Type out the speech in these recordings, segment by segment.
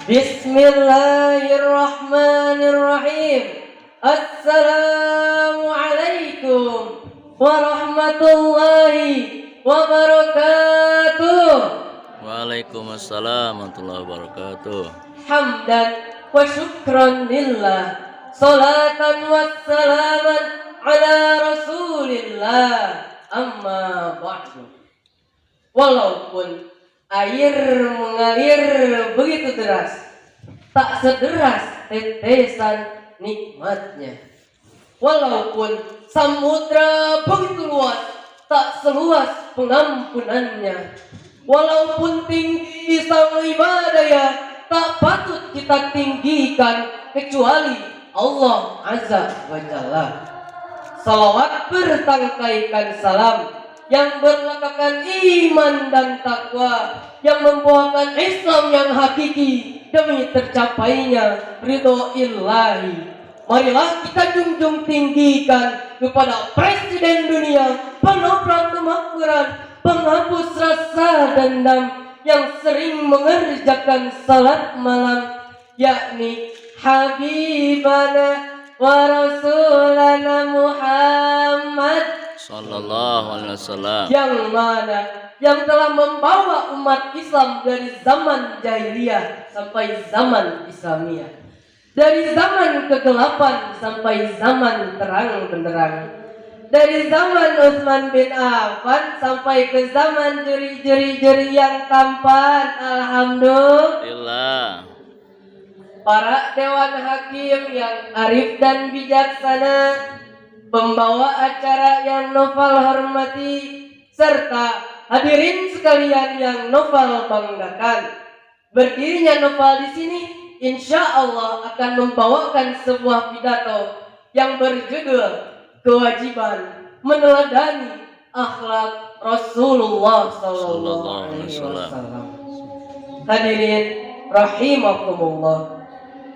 Bismillahirrahmanirrahim. Assalamualaikum warahmatullahi wabarakatuh. Waalaikumsalam warahmatullahi wabarakatuh. Hamdan wa syukran lillah, salatan wassalaman ala rasulillah, amma ba'du. Walaupun air mengalir begitu deras, tak sederas tetesan nikmatnya. Walaupun samudra begitu luas, tak seluas pengampunannya. Walaupun tinggi sang ibadaya, tak patut kita tinggikan kecuali Allah Azza wa Jalla. Salawat bertangkaikan salam yang berlakakan iman dan takwa, yang membawakan Islam yang hakiki demi tercapainya ridho ilahi. Marilah kita junjung tinggikan kepada Presiden dunia, penopang kemakmuran, penghapus rasa dendam, yang sering mengerjakan salat malam, yakni Habibana wa Rasulana Muhammad Sallallahu alaihi wasallam, yang telah membawa umat Islam dari zaman jahiliyah sampai zaman Islamiyah, dari zaman kegelapan sampai zaman terang benderang, dari zaman Utsman bin Affan sampai ke zaman jeri-jeri yang tampan. Alhamdulillah. Para dewan hakim yang arif dan bijaksana, pembawa acara yang Noval hormati, serta hadirin sekalian yang Noval banggakan. Berdirinya Noval di sini insya Allah akan membawakan sebuah pidato yang berjudul kewajiban meneladani akhlak Rasulullah sallallahu alaihi wasallam. Hadirin rahimakumullah,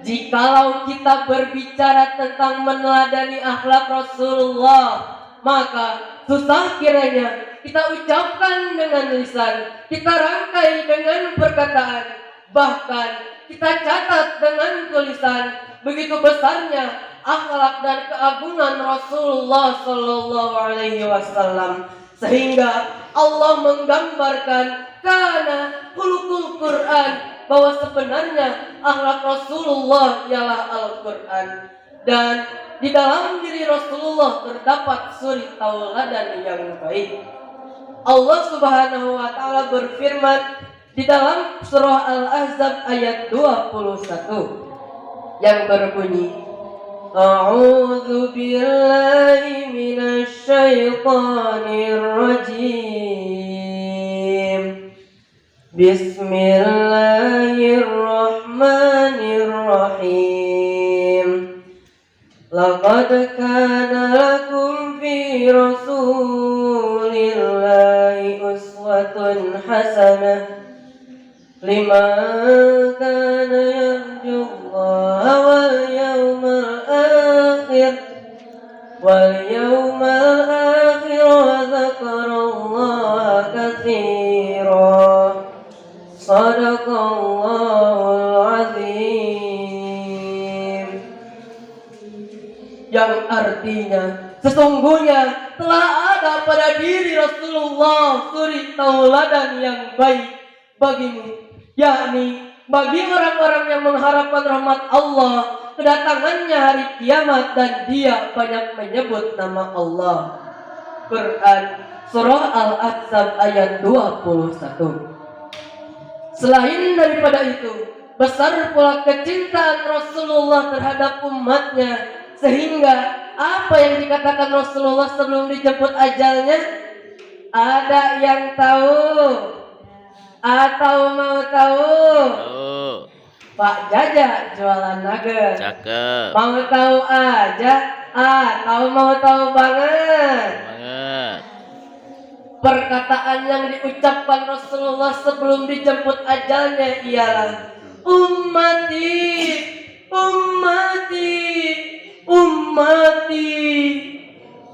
jikalau kita berbicara tentang meneladani akhlak Rasulullah, maka susah kiranya kita ucapkan dengan lisan, kita rangkai dengan perkataan, bahkan kita catat dengan tulisan. Begitu besarnya akhlak dan keagungan Rasulullah sallallahu alaihi wasallam, sehingga Allah menggambarkan kana khuluqul Quran, bahwa sebenarnya akhlak Rasulullah ialah Al-Quran, dan di dalam diri Rasulullah terdapat suri tauladan yang baik. Allah Subhanahu wa taala berfirman di dalam surah Al-Ahzab ayat 21 yang berbunyi, A'udzu billahi minasy syaithanir rajim. Bismillahirrahmanirrahim. Laqad kana lakum fi Rasulillahi uswatun hasanah liman kana yarjullaha wal yawmal akhir wa dzakarallaha katsiran. Sadaqallahul azim. Yang artinya sesungguhnya telah ada pada diri Rasulullah suri tauladan yang baik bagimu, yakni bagi orang-orang yang mengharapkan rahmat Allah, kedatangannya hari kiamat, dan dia banyak menyebut nama Allah. Quran surah Al-Ahzab ayat 21. Selain daripada itu, besar pula kecintaan Rasulullah terhadap umatnya, sehingga apa yang dikatakan Rasulullah sebelum dijemput ajalnya, ada yang tahu atau mau tahu? Pak Jaja jualan nugget. Cakep. Mau tahu aja atau mau tahu banget? Perkataan yang diucapkan Rasulullah sebelum dijemput ajalnya ialah ummati, ummati, ummati,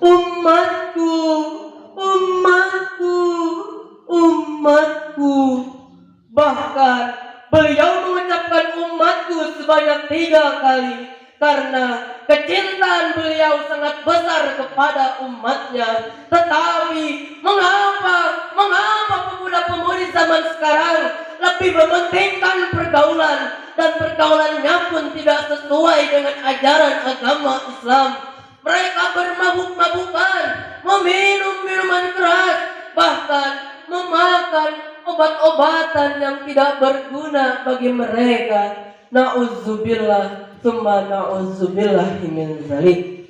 umatku, umatku, umatku. Bahkan beliau mengucapkan sebanyak 3 kali. Karena kecintaan beliau sangat besar kepada umatnya. Tetapi mengapa pemuda-pemudi zaman sekarang lebih mementingkan pergaulan, dan pergaulannya pun tidak sesuai dengan ajaran agama Islam. Mereka bermabuk-mabukan, meminum minuman keras, bahkan memakan obat-obatan yang tidak berguna bagi mereka. Na'udzubillah, tsumma na'udzubillah min dzalik.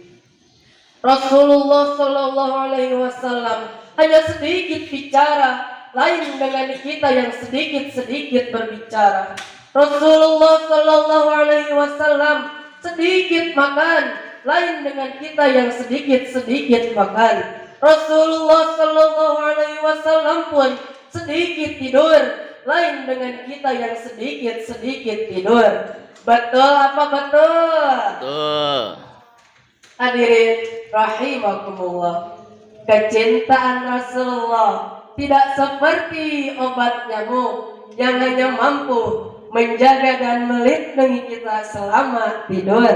Rasulullah Shallallahu Alaihi Wasallam hanya sedikit bicara, lain dengan kita yang sedikit berbicara. Rasulullah Shallallahu Alaihi Wasallam sedikit makan, lain dengan kita yang sedikit makan. Rasulullah Shallallahu Alaihi Wasallam pun sedikit tidur, lain dengan kita yang sedikit tidur. Betul apa betul? Betul. Hadirin rahimakumullah, kecintaan Rasulullah tidak seperti obat nyamuk yang hanya mampu menjaga dan melindungi kita selama tidur.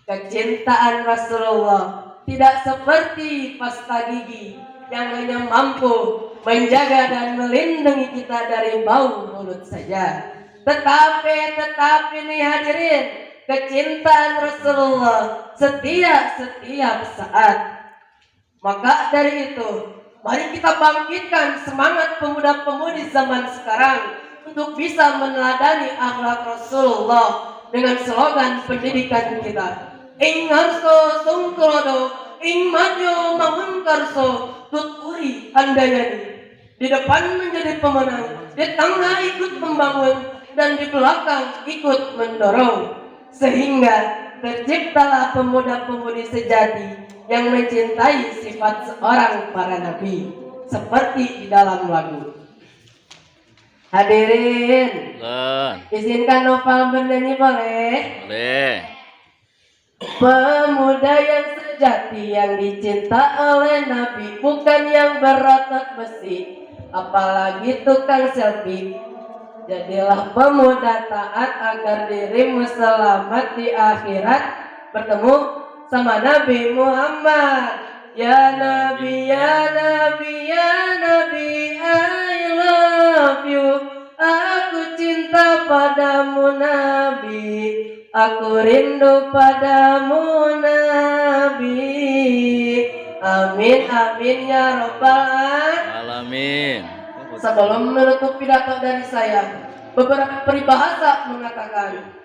Kecintaan Rasulullah tidak seperti pasta gigi yang hanya mampu menjaga dan melindungi kita dari bau mulut saja. Tetapi nih hadirin, kecintaan Rasulullah setiap saat. Maka dari itu, mari kita bangkitkan semangat pemuda-pemudi zaman sekarang untuk bisa meneladani akhlak Rasulullah dengan slogan pendidikan kita. Ing harso sungkrodo, ing majo mangungkarso, tuturi andayani. Di depan menjadi pemenang, di tengah ikut membangun, dan di belakang ikut mendorong. Sehingga terciptalah pemuda-pemudi sejati yang mencintai sifat seorang para nabi, seperti di dalam lagu. Hadirin, izinkan Noval bernyanyi boleh? Boleh. Pemuda yang sejati yang dicinta oleh Nabi, bukan yang berotot besi, apalagi tukang selfie. Jadilah pemuda taat agar dirimu selamat di akhirat, bertemu sama Nabi Muhammad. Ya Nabi, ya Nabi, ya Nabi, I love you. Aku cinta padamu Nabi, aku rindu padamu Nabi. Amin, amin ya Rabbal Alamin. Sebelum menutup pidato dari saya, beberapa peribahasa mengatakan,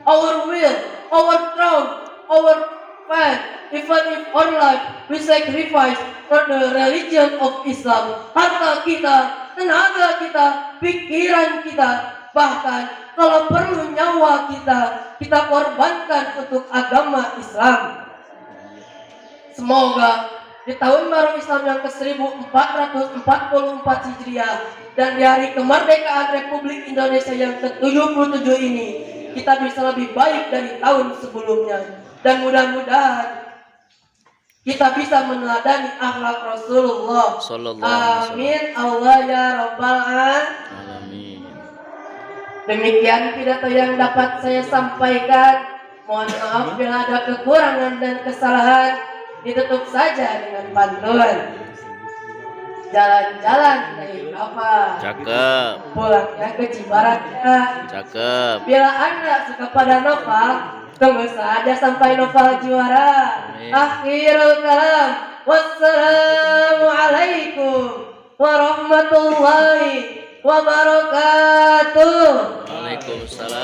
our will, our throne, our faith, even if our life we sacrifice for the religion of Islam. Harta kita, tenaga kita, pikiran kita, bahkan kalau perlu nyawa kita korbankan untuk agama Islam. Semoga di tahun baru Islam yang ke-1444 Hijriah dan di hari kemerdekaan Republik Indonesia yang ke-77 ini, kita bisa lebih baik dari tahun sebelumnya, dan mudah-mudahan kita bisa meneladani akhlak Rasulullah. Amin Allah ya Rabbal Alamin. Demikian pidato yang dapat saya sampaikan. Mohon maaf bila ada kekurangan dan kesalahan. Ditutup saja dengan pantun. Jalan-jalan naik kapal, Cakep. pulangnya ke Cibaratnya. Cakep. Bila Anda suka pada novel, tunggu saja sampai novel juara. Amin. Akhirul kalam. Wassalamualaikum warahmatullahi wabarakatuh. Waalaikumsalam.